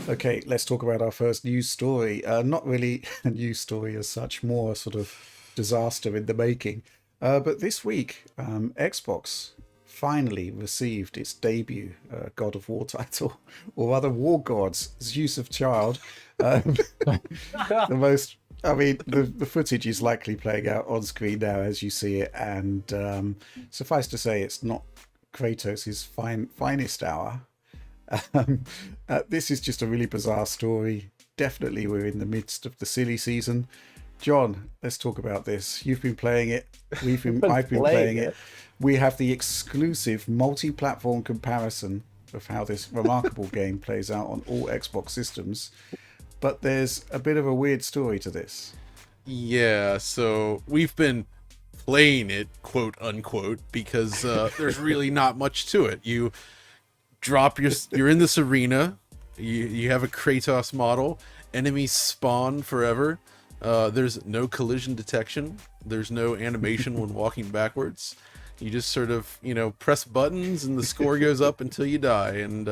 Okay, let's talk about our first news story. Not really a news story as such, more sort of disaster in the making. But this week, Xbox finally received its debut God of War title, or rather, War Gods, Zeus of Child. Um, the most, I mean, the footage is likely playing out on screen now as you see it, and suffice to say, it's not Kratos' finest hour. Um, this is just a really bizarre story. Definitely, we're in the midst of the silly season. John, let's talk about this. You've been playing it. Been I've been playing playing it. it. We have the exclusive multi-platform comparison of how this remarkable game plays out on all Xbox systems. But there's a bit of a weird story to this. Yeah, so we've been playing it, quote unquote, because there's really not much to it. You're in this arena, you have a Kratos model, enemies spawn forever. There's no collision detection. There's no animation when walking backwards. You just sort of, press buttons and the score goes up until you die. And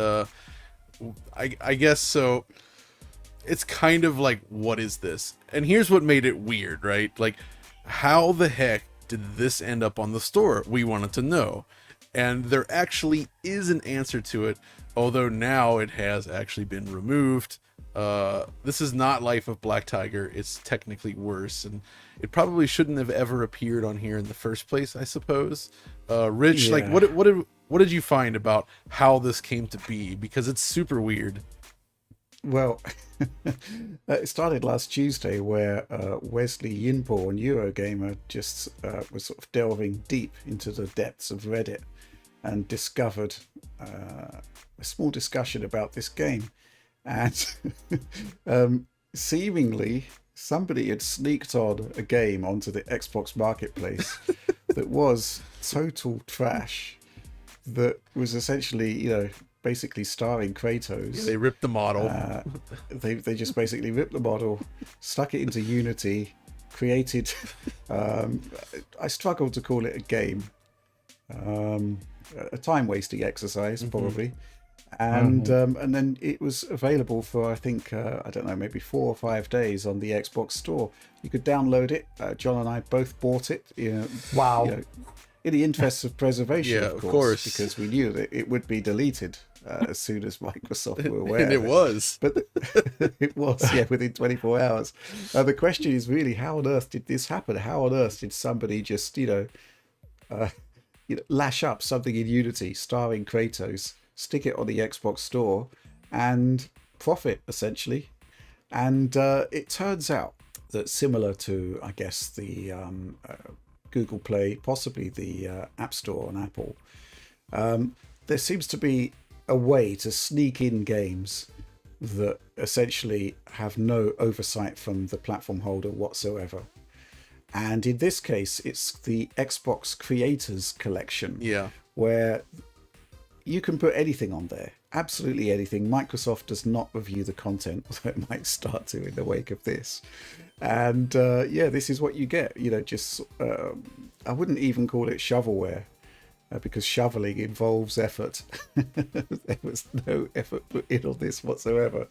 I guess so. It's kind of like, what is this? And here's what made it weird, right? Like, how the heck did this end up on the store? We wanted to know. And there actually is an answer to it, although now it has actually been removed. This is not Life of Black Tiger. It's technically worse, and it probably shouldn't have ever appeared on here in the first place, I suppose. Rich, like, Yeah. what did you find about how this came to be? Because it's super weird. Well, it started last Tuesday where Wesley Yinpo on Eurogamer just was sort of delving deep into the depths of Reddit and discovered a small discussion about this game. And seemingly somebody had sneaked on a game onto the Xbox Marketplace that was total trash, that was essentially, basically starring Kratos. They ripped the model. They just basically ripped the model, stuck it into Unity, created. I struggle to call it a game, a time wasting exercise probably, and then it was available for I think I don't know, maybe 4 or 5 days on the Xbox store. You could download it. John and I both bought it. Wow. In the interests of preservation, Yeah, of of course, course. because we knew that it would be deleted as soon as Microsoft were aware. And it of was. But it was, yeah, within 24 hours. The question is really, how on earth did this happen? How on earth did somebody just, lash up something in Unity starring Kratos, stick it on the Xbox store, and profit, essentially? And it turns out that similar to, I guess, the Google Play, possibly the App Store on Apple, there seems to be a way to sneak in games that essentially have no oversight from the platform holder whatsoever. And in this case, it's the Xbox Creators Collection, Yeah. where you can put anything on there, absolutely anything. Microsoft does not review the content, although it might start to in the wake of this. And this is what you get. Just I wouldn't even call it shovelware, because shoveling involves effort. There was no effort put in on this whatsoever.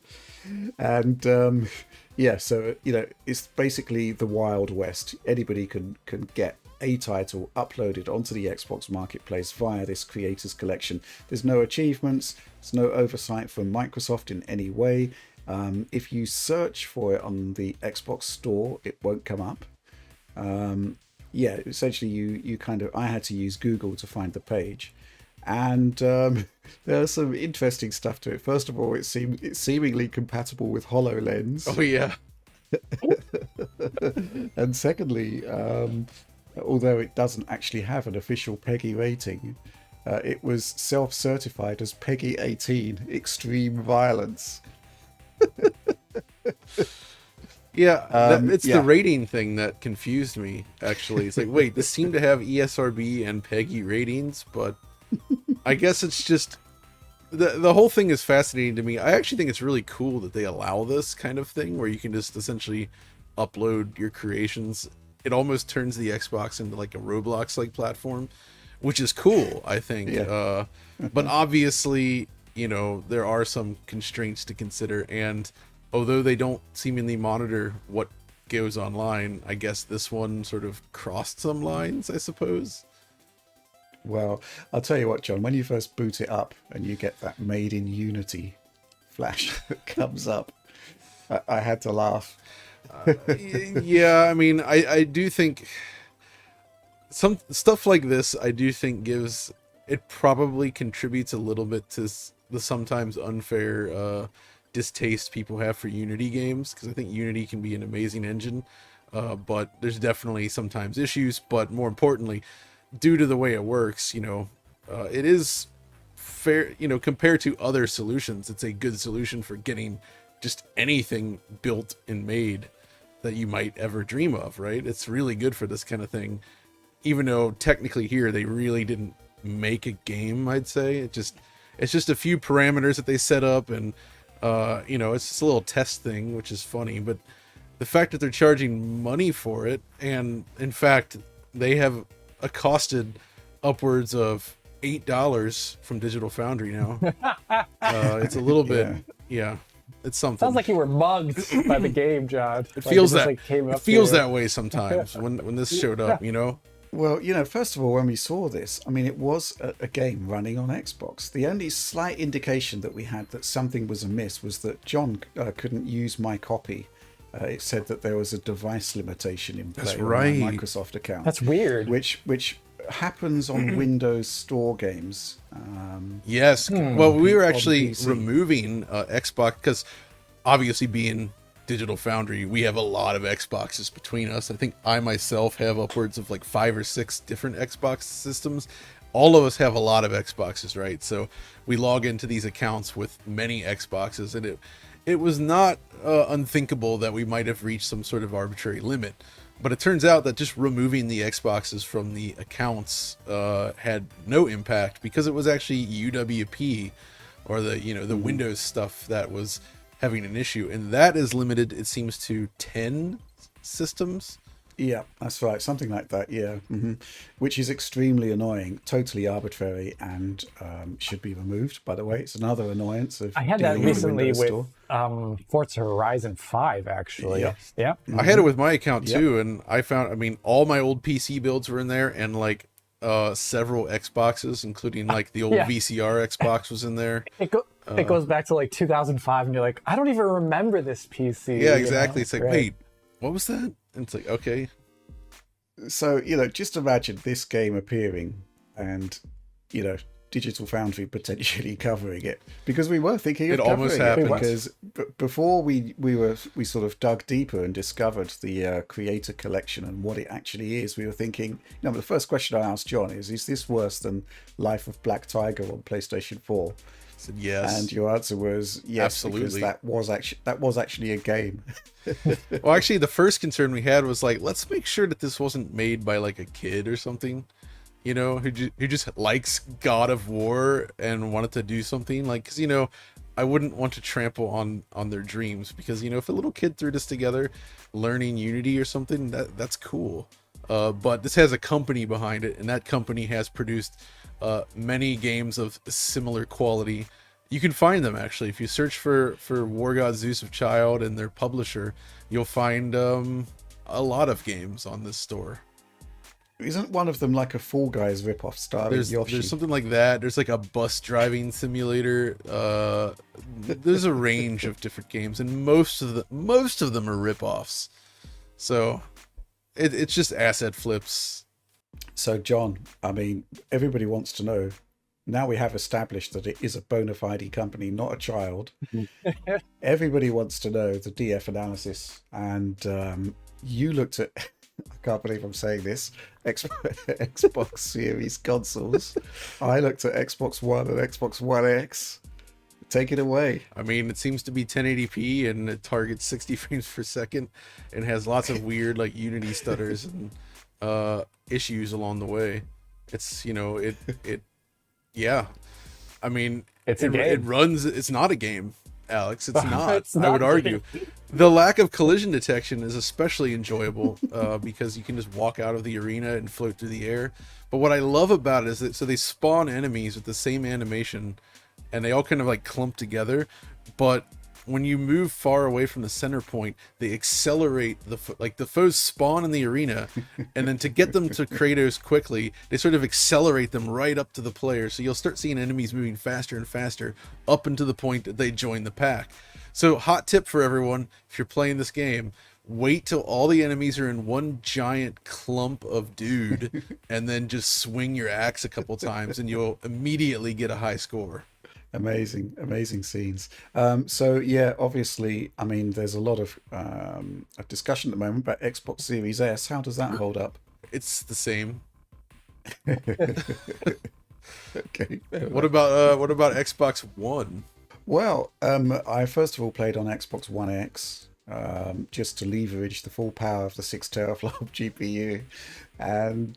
And so it's basically the Wild West. Anybody can get a title uploaded onto the Xbox Marketplace via this Creators Collection. There's no achievements, there's no oversight from Microsoft in any way. If you search for it on the Xbox Store, it won't come up. Essentially you kind of, I had to use Google to find the page, and there's some interesting stuff to it. First of all, it's seemingly compatible with HoloLens. Oh yeah. And secondly, although it doesn't actually have an official PEGI rating, it was self-certified as PEGI 18 extreme violence. Yeah, it's yeah. the rating thing that confused me, actually. It's like, wait, this seemed to have ESRB and PEGI ratings, but I guess it's just... The whole thing is fascinating to me. I actually think it's really cool that they allow this kind of thing, where you can just essentially upload your creations. It almost turns the Xbox into like a Roblox-like platform, which is cool, I think. Yeah. But obviously, you know, there are some constraints to consider, and although they don't seemingly monitor what goes online, I guess this one sort of crossed some lines, I suppose. Well, I'll tell you what, John, when you first boot it up and you get that made in Unity flash that comes up, I had to laugh. Yeah, I mean, I do think some stuff like this, I do think gives, it probably contributes a little bit to the sometimes unfair distaste people have for Unity games, because I think Unity can be an amazing engine, but there's definitely sometimes issues. But more importantly, due to the way it works, you know, it is fair, you know, compared to other solutions, it's a good solution for getting just anything built and made that you might ever dream of, right? It's really good for this kind of thing, even though technically here they really didn't make a game. I'd say it's just a few parameters that they set up, and you know, it's just a little test thing, which is funny. But the fact that they're charging money for it, and in fact they have accosted upwards of $8 from Digital Foundry now. It's a little bit, yeah, it's something. Sounds like you were mugged by the game, John. It feels that, like, it feels that way sometimes when this showed up, you know. Well, you know, first of all, when we saw this, I mean, it was a game running on Xbox. The only slight indication that we had that something was amiss was that John couldn't use my copy. It said that there was a device limitation in play on my Microsoft account. That's weird. Which happens on Windows Store games. Yes. Well, we were actually removing Xbox because obviously being Digital Foundry, we have a lot of Xboxes between us. I think I myself have upwards of like 5 or 6 different Xbox systems. All of us have a lot of Xboxes, right? So we log into these accounts with many Xboxes, and it was not unthinkable that we might have reached some sort of arbitrary limit. But it turns out that just removing the Xboxes from the accounts had no impact, because it was actually UWP, or the, you know, the Windows stuff that was having an issue, and that is limited, it seems, to 10 systems. Yeah, that's right, something like that. Yeah, which is extremely annoying, totally arbitrary, and should be removed. By the way, it's another annoyance of. I had that recently with Forza Horizon 5, actually. Yeah. I had it with my account too, and I found, I mean, all my old PC builds were in there, and like several Xboxes, including like the old VCR Xbox was in there. It goes back to like 2005, and you're like, I don't even remember this PC. Yeah, exactly. You know? It's like, wait, what was that? And it's like, okay. So, you know, just imagine this game appearing and, you know, Digital Foundry potentially covering it, because we were thinking of it almost happened. Because before we sort of dug deeper and discovered the creator collection and what it actually is, we were thinking, you know, the first question I asked John is this worse than Life of Black Tiger on PlayStation 4? I said yes. And your answer was yes, absolutely, because that was actually a game. Well, actually, the first concern we had was like, let's make sure that this wasn't made by like a kid or something, you know, who just likes God of War and wanted to do something, like, because, you know, I wouldn't want to trample on their dreams, because, you know, if a little kid threw this together learning Unity or something, that's cool. But this has a company behind it, and that company has produced many games of similar quality. You can find them, actually, if you search for War God Zeus of Child and their publisher, you'll find a lot of games on this store. Isn't one of them like a Fall Guys ripoff starring Yoshi? There's something like that. There's like a bus driving simulator. There's a range of different games, and most of them are ripoffs. So it's just asset flips. So, John, I mean, everybody wants to know. Now we have established that it is a bona fide company, not a child. Everybody wants to know the DF analysis. And you looked at, I can't believe I'm saying this, Xbox Series consoles. I looked at Xbox One and Xbox One X. Take it away. I mean, it seems to be 1080p, and it targets 60 frames per second, and has lots of weird like Unity stutters and issues along the way. It's, you know, it yeah, I mean, it's a game. It runs. It's not a game, Alex. It's not. It's not, I would argue. The lack of collision detection is especially enjoyable because you can just walk out of the arena and float through the air. But what I love about it is that, so they spawn enemies with the same animation and they all kind of like clump together. But when you move far away from the center point, they accelerate the foes spawn in the arena, and then to get them to Kratos quickly, they sort of accelerate them right up to the player. So you'll start seeing enemies moving faster and faster up into the point that they join the pack. So hot tip for everyone, if you're playing this game, wait till all the enemies are in one giant clump of dude, and then just swing your axe a couple times, and you'll immediately get a high score. Amazing scenes. So yeah, obviously, I mean, there's a lot of a discussion at the moment about Xbox Series S. How does that hold up? It's the same. Okay. What about Xbox One? Well, I first of all played on Xbox One X, just to leverage the full power of the 6 teraflop GPU, and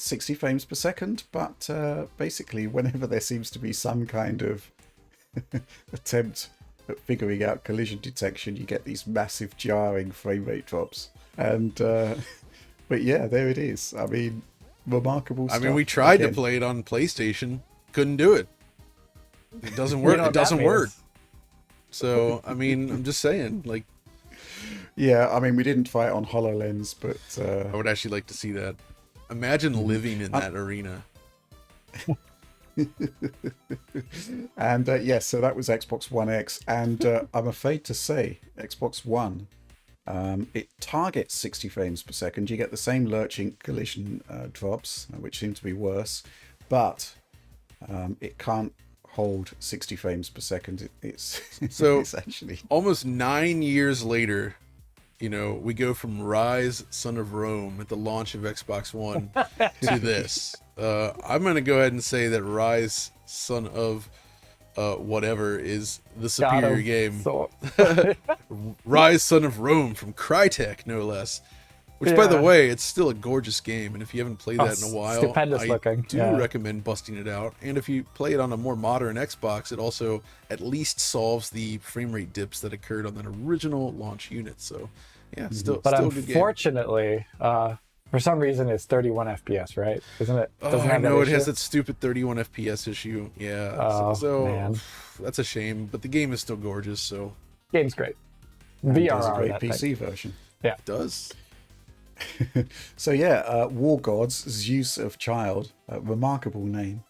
60 frames per second. But basically, whenever there seems to be some kind of attempt at figuring out collision detection, you get these massive jarring frame rate drops. And but yeah, there it is. I mean, remarkable stuff. I mean, we tried to play it on PlayStation, couldn't do it. It doesn't work. It doesn't work. So, I mean, I'm just saying, like... Yeah, I mean, we didn't fight on HoloLens, but... I would actually like to see that. Imagine living in that arena. And, yes, so that was Xbox One X. And I'm afraid to say, Xbox One, it targets 60 frames per second. You get the same lurching collision drops, which seem to be worse. But it can't hold 60 frames per second. It's actually almost 9 years later, you know, we go from Rise Son of Rome at the launch of Xbox One to this. I'm gonna go ahead and say that Rise Son of whatever is the superior game. Rise Son of Rome from Crytek, no less. Which, by the way, it's still a gorgeous game, and if you haven't played that in a while, I do recommend busting it out. And if you play it on a more modern Xbox, it also at least solves the frame rate dips that occurred on that original launch unit. So, yeah, still a good game. Unfortunately, for some reason, it's 31 FPS, right? Isn't it? I know it has that stupid 31 FPS issue. Yeah, man. That's a shame. But the game is still gorgeous. So, game's great. VR is a great PC version. Yeah, it does. So yeah, War Gods, Zeus of Child, remarkable name.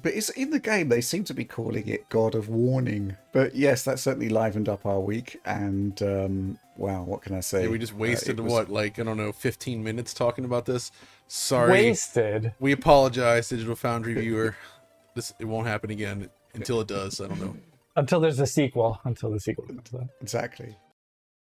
But it's in the game, they seem to be calling it God of Warning. But yes, that certainly livened up our week. And wow, what can I say? Yeah, we just wasted I don't know, 15 minutes talking about this. Sorry. Wasted. We apologize, Digital Foundry viewer. It won't happen again until it does. I don't know. Until there's a sequel. Until the sequel. Exactly.